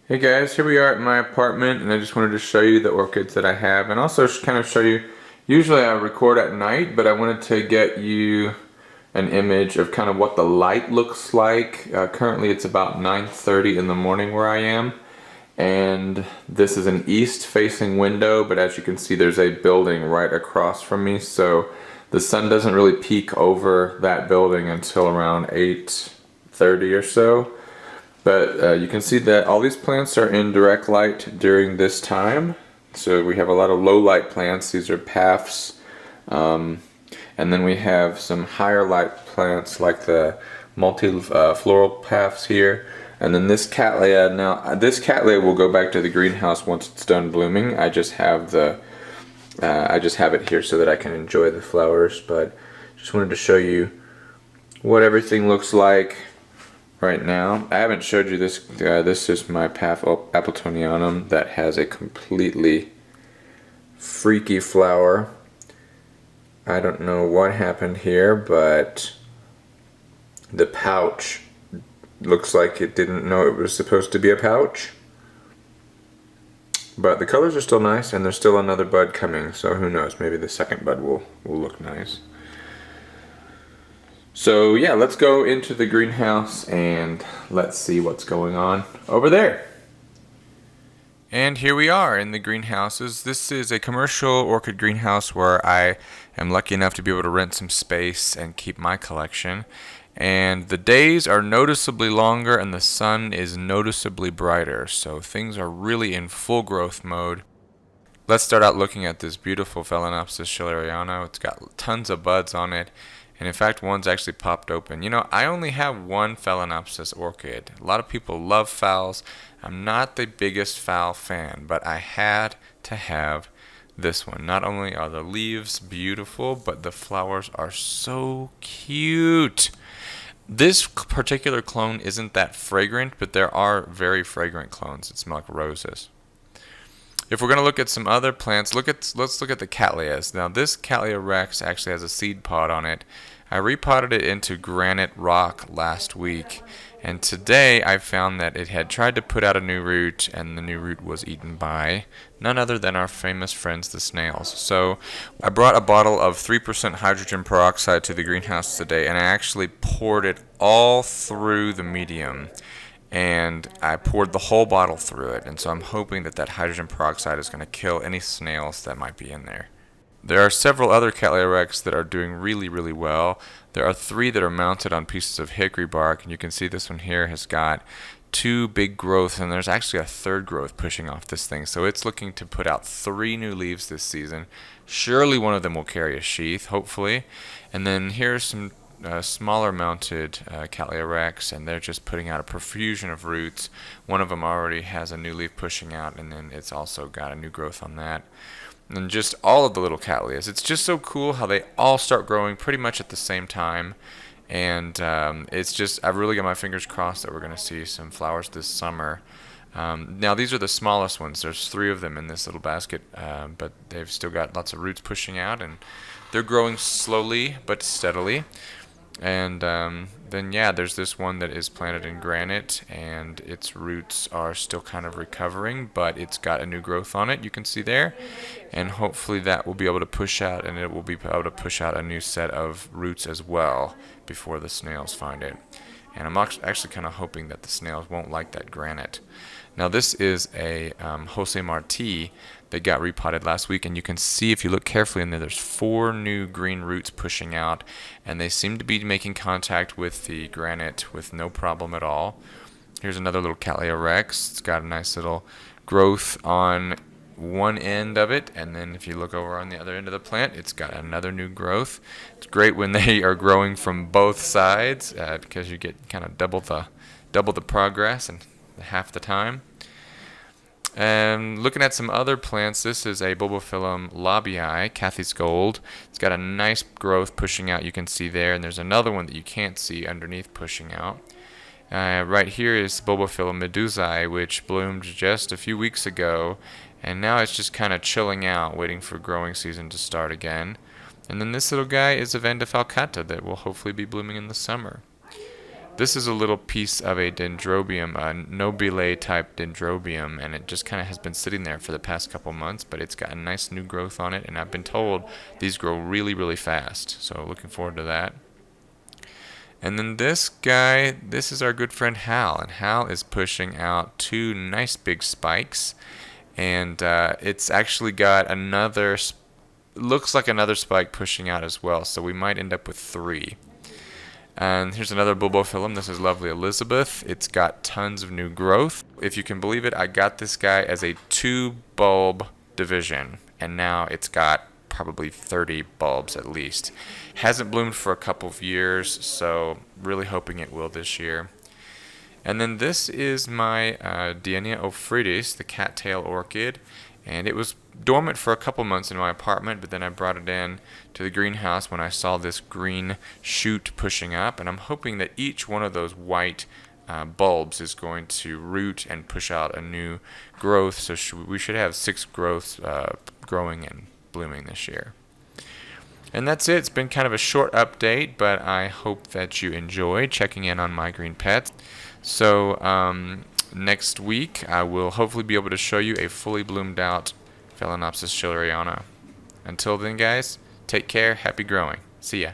Hey guys, here we are at my apartment, and I just wanted to show you the orchids that I have, and also kind of show you. Usually I record at night, but I wanted to get you an image of kind of what the light looks like. Currently it's about 9:30 in the morning where I am, and this is an east-facing window, but as you can see there's a building right across from me, so the sun doesn't really peek over that building until around 8:30 or so. But you can see that all these plants are in direct light during this time. So we have a lot of low light plants. These are paths. And then we have some higher light plants like the multi-floral paths here. And then this Cattleya. Now this Cattleya will go back to the greenhouse once it's done blooming. I just have it here so that I can enjoy the flowers. But just wanted to show you what everything looks like right now. I haven't showed you this. This is my Path Appletonianum that has a completely freaky flower. I don't know what happened here, but the pouch looks like it didn't know it was supposed to be a pouch. But the colors are still nice, and there's still another bud coming, so who knows, maybe the second bud will look nice. So yeah, let's go into the greenhouse and let's see what's going on over there. And here we are in the greenhouses. This is a commercial orchid greenhouse where I am lucky enough to be able to rent some space and keep my collection. And the days are noticeably longer and the sun is noticeably brighter, so things are really in full growth mode. Let's start out looking at this beautiful Phalaenopsis schilleriana. It's got tons of buds on it. And in fact, one's actually popped open. You know, I only have one Phalaenopsis orchid. A lot of people love phals. I'm not the biggest phal fan, but I had to have this one. Not only are the leaves beautiful, but the flowers are so cute. This particular clone isn't that fragrant, but there are very fragrant clones that smell like roses. If we're going to look at some other plants, let's look at the Cattleyas. Now this Cattleya rex actually has a seed pod on it. I repotted it into granite rock last week, and today I found that it had tried to put out a new root, and the new root was eaten by none other than our famous friends, the snails. So I brought a bottle of 3% hydrogen peroxide to the greenhouse today, and I actually poured it all through the medium. And I poured the whole bottle through it, and so I'm hoping that that hydrogen peroxide is going to kill any snails that might be in there. There are several other Cattleya rex that are doing really, really well. There are 3 that are mounted on pieces of hickory bark, and you can see this one here has got 2 big growths, and there's actually a 3rd growth pushing off this thing. So it's looking to put out 3 new leaves this season. Surely one of them will carry a sheath, hopefully. And then here's some smaller mounted Cattleya rex, and they're just putting out a profusion of roots. One of them already has a new leaf pushing out, and then it's also got a new growth on that. And just all of the little Cattleyas. It's just so cool how they all start growing pretty much at the same time. And it's just, I've really got my fingers crossed that we're going to see some flowers this summer. Now these are the smallest ones. There's 3 of them in this little basket, but they've still got lots of roots pushing out, and they're growing slowly but steadily. And then yeah, there's this one that is planted in granite, and its roots are still kind of recovering, but it's got a new growth on it, you can see there. And hopefully that will be able to push out, and it will be able to push out a new set of roots as well before the snails find it. And I'm actually kind of hoping that the snails won't like that granite. Now this is a Jose Marti that got repotted last week, and you can see if you look carefully in there, there's 4 new green roots pushing out, and they seem to be making contact with the granite with no problem at all. Here's another little Cattleya rex. It's got a nice little growth on one end of it, and then if you look over on the other end of the plant, it's got another new growth. It's great when they are growing from both sides because you get kind of double the progress and half the time. And looking at some other plants, this is a Bulbophyllum labii, Cathy's Gold. It's got a nice growth pushing out, you can see there, and there's another one that you can't see underneath pushing out. Right here is Bulbophyllum medusae, which bloomed just a few weeks ago, and now it's just kind of chilling out, waiting for growing season to start again. And then this little guy is a Vanda falcata that will hopefully be blooming in the summer. This is a little piece of a dendrobium, a nobile type dendrobium, and it just kind of has been sitting there for the past couple months, but it's got a nice new growth on it, and I've been told these grow really, really fast. So looking forward to that. And then this guy, this is our good friend Hal, and Hal is pushing out two nice big spikes, and it's actually got another, looks like another spike pushing out as well, so we might end up with three. And here's another bulbophyllum. This is lovely Elizabeth. It's got tons of new growth. If you can believe it, I got this guy as a 2-bulb division, and now it's got probably 30 bulbs at least. Hasn't bloomed for a couple of years, so really hoping it will this year. And then this is my Diania ophrydis, the cattail orchid, and it was dormant for a couple months in my apartment, but then I brought it in to the greenhouse when I saw this green shoot pushing up, and I'm hoping that each one of those white bulbs is going to root and push out a new growth, so we should have 6 growths growing and blooming this year. And that's it. It's been kind of a short update, but I hope that you enjoyed checking in on my green pets. So next week I will hopefully be able to show you a fully bloomed out Phalaenopsis schilleriana. Until then, guys, take care, happy growing. See ya.